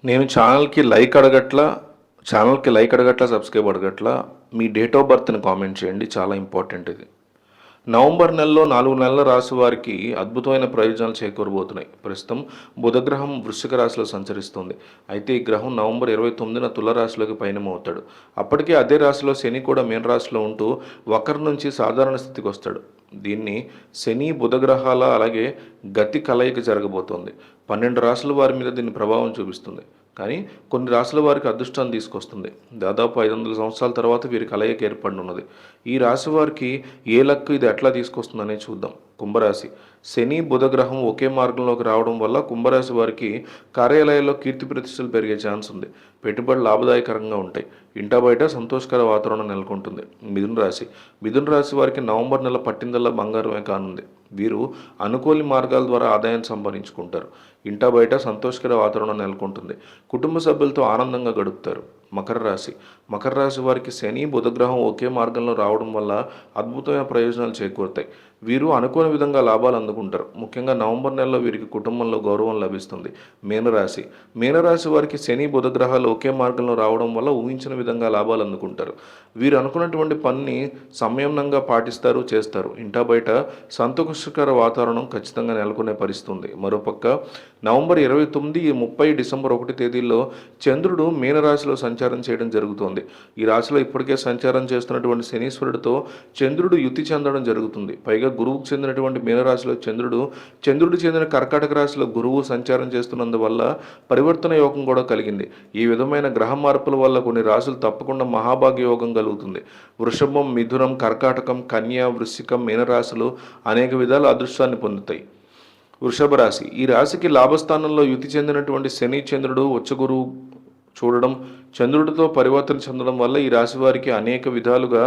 నేను ఛానల్కి లైక్ అడగట్లా, సబ్స్క్రైబ్ అడగట్లా. మీ డేట్ ఆఫ్ బర్త్ని కామెంట్ చేయండి, చాలా ఇంపార్టెంట్ ఇది. నవంబర్ నెలలో 4 నెలల రాశి వారికి అద్భుతమైన ప్రయోజనాలు చేకూరబోతున్నాయి. ప్రస్తుతం బుధగ్రహం వృశ్చిక రాశిలో సంచరిస్తుంది. అయితే ఈ గ్రహం నవంబర్ 29న తులరాశిలోకి పయనమవుతాడు. అప్పటికే అదే రాశిలో శని కూడా మీనరాశిలో ఉంటూ వక్ర నుంచి సాధారణ స్థితికి వస్తాడు. దీన్ని శని బుధగ్రహాల అలాగే గతి కలయిక జరగబోతోంది. 12 రాశుల వారి మీద దీని ప్రభావం చూపిస్తుంది. కానీ కొన్ని రాశుల వారికి అదృష్టాన్ని తీసుకొస్తుంది. దాదాపు 500 సంవత్సరాల తర్వాత వీరి కలయిక ఏర్పడనున్నది. ఈ రాశి వారికి ఏ లక్ ఇది ఎట్లా తీసుకొస్తుందనే చూద్దాం. కుంభరాశి. శని బుధగ్రహం ఒకే మార్గంలోకి రావడం వల్ల కుంభరాశి వారికి కార్యాలయాల్లో కీర్తి ప్రతిష్టలు పెరిగే ఛాన్స్ ఉంది. పెట్టుబడులు లాభదాయకరంగా ఉంటాయి. ఇంటా బయట సంతోషకర వాతావరణం నెలకొంటుంది. మిథున రాశి వారికి నవంబర్ నెల పట్టిందల్లా బంగారమే కానుంది. వీరు అనుకూల మార్గాల ద్వారా ఆదాయాన్ని సంపాదించుకుంటారు. ఇంటా బయట సంతోషకర వాతావరణం నెలకొంటుంది. కుటుంబ సభ్యులతో ఆనందంగా గడుపుతారు. మకర రాశి వారికి శని బుధగ్రహం ఒకే మార్గంలో రావడం వల్ల అద్భుతమైన ప్రయోజనాలు చేకూరుతాయి. వీరు అనుకోని విధంగా లాభాలు అందుకుంటారు. ముఖ్యంగా నవంబర్ నెలలో వీరికి కుటుంబంలో గౌరవం లభిస్తుంది. మీనరాశి వారికి శని బుధగ్రహాలు ఒకే మార్గంలో రావడం వల్ల ఊహించిన విధంగా లాభాలు అందుకుంటారు. వీరు అనుకున్నటువంటి పనిని సంయమనంగా పాటిస్తారు, చేస్తారు. ఇంటా బయట సంతోషకర వాతావరణం ఖచ్చితంగా నెలకొనే పరిస్థితుంది. మరోపక్క నవంబర్ 29, 30, డిసెంబర్ 1 తేదీల్లో చంద్రుడు మీనరాశిలో సంచారం చేయడం జరుగుతోంది. ఈ రాశిలో ఇప్పటికే సంచారం చేస్తున్నటువంటి శనీశ్వరుడితో చంద్రుడు యుతి చెందడం జరుగుతుంది. పైగా గురువుకు చెందినటువంటి మీనరాశిలో చంద్రుడు చెందిన కర్కాటక రాశిలో గురువు సంచారం చేస్తున్నందువల్ల పరివర్తన యోగం కూడా కలిగింది. ఈ విధమైన గ్రహ మార్పుల వల్ల కొన్ని రాశులు తప్పకుండా మహాభాగ్య యోగం కలుగుతుంది. వృషభం, మిథునం, కర్కాటకం, కన్య, వృశ్చికం, మీనరాశులు అనేక విధాల అదృష్టాన్ని పొందుతాయి. వృషభ రాశి. ఈ రాశికి లాభస్థానంలో యుతి చెందినటువంటి శని చంద్రుడు ఉచ్చగురువు చూడడం, చంద్రుడితో పరివర్తన చెందడం వల్ల ఈ రాశి వారికి అనేక విధాలుగా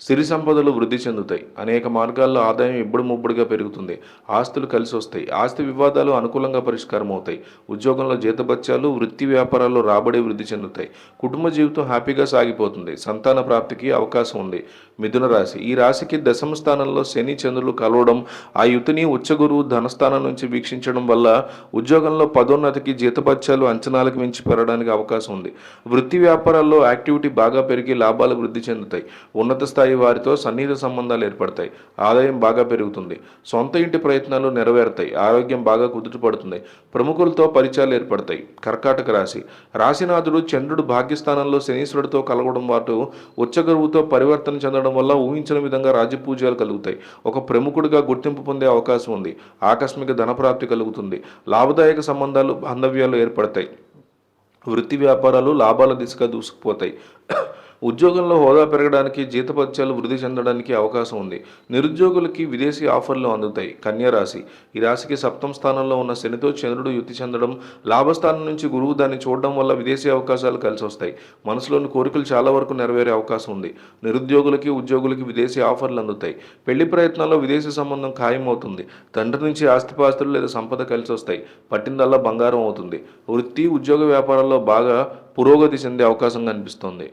సిరి సంపదలు వృద్ధి చెందుతాయి. అనేక మార్గాల్లో ఆదాయం ఇబ్బడి ముబ్బడిగా పెరుగుతుంది. ఆస్తులు కలిసి వస్తాయి. ఆస్తి వివాదాలు అనుకూలంగా పరిష్కారం అవుతాయి. ఉద్యోగంలో జీతభత్యాలు, వృత్తి వ్యాపారాల్లో రాబడి వృద్ధి చెందుతాయి. కుటుంబ జీవితం హ్యాపీగా సాగిపోతుంది. సంతాన ప్రాప్తికి అవకాశం ఉంది. మిథున రాశి. ఈ రాశికి దశమ స్థానంలో శని చంద్రులు కలవడం, ఆ యుతిని ఉచ్చగురువు ధనస్థానం నుంచి వీక్షించడం వల్ల ఉద్యోగంలో పదోన్నతికి, జీతభత్యాలు అంచనాలకు మించి పెరగడానికి అవకాశం ఉంది. వృత్తి వ్యాపారాల్లో యాక్టివిటీ బాగా పెరిగి లాభాలు వృద్ధి చెందుతాయి. ఉన్నత స్థాయి వారితో సన్నిహిత సంబంధాలు ఏర్పడతాయి. ఆదాయం బాగా పెరుగుతుంది. సొంత ఇంటి ప్రయత్నాలు నెరవేరుతాయి. ఆరోగ్యం బాగా కుదుటపడుతుంది. ప్రముఖులతో పరిచయాలు ఏర్పడతాయి. కర్కాటక రాశి. రాశినాథుడు చంద్రుడు భాగ్యస్థానంలో శనీశ్వరుడితో కలగడం పాటు ఉచ్చగురువుతో పరివర్తన చెందడం వల్ల ఊహించిన విధంగా రాజపూజ్యాలు కలుగుతాయి. ఒక ప్రముఖుడిగా గుర్తింపు పొందే అవకాశం ఉంది. ఆకస్మిక ధనప్రాప్తి కలుగుతుంది. లాభదాయక సంబంధాలు, బాంధవ్యాలు ఏర్పడతాయి. వృత్తి వ్యాపారాలు లాభాల దిశగా దూసుకుపోతాయి. ఉద్యోగంలో హోదా పెరగడానికి, జీతభత్యాలు వృద్ధి చెందడానికి అవకాశం ఉంది. నిరుద్యోగులకి విదేశీ ఆఫర్లు అందుతాయి. కన్యరాశి. ఈ రాశికి సప్తమ స్థానంలో ఉన్న శనితో చంద్రుడు యుతి చెందడం, లాభస్థానం నుంచి గురువు దాన్ని చూడడం వల్ల విదేశీ అవకాశాలు కలిసి వస్తాయి. మనసులోని కోరికలు చాలా వరకు నెరవేరే అవకాశం ఉంది. నిరుద్యోగులకి, ఉద్యోగులకి విదేశీ ఆఫర్లు అందుతాయి. పెళ్లి ప్రయత్నాల్లో విదేశీ సంబంధం ఖాయమవుతుంది. తండ్రి నుంచి ఆస్తిపాస్తులు లేదా సంపద కలిసి వస్తాయి. పట్టిందల్లా బంగారం అవుతుంది. వృత్తి, ఉద్యోగ వ్యాపారాల్లో బాగా పురోగతి చెందే అవకాశం కనిపిస్తోంది.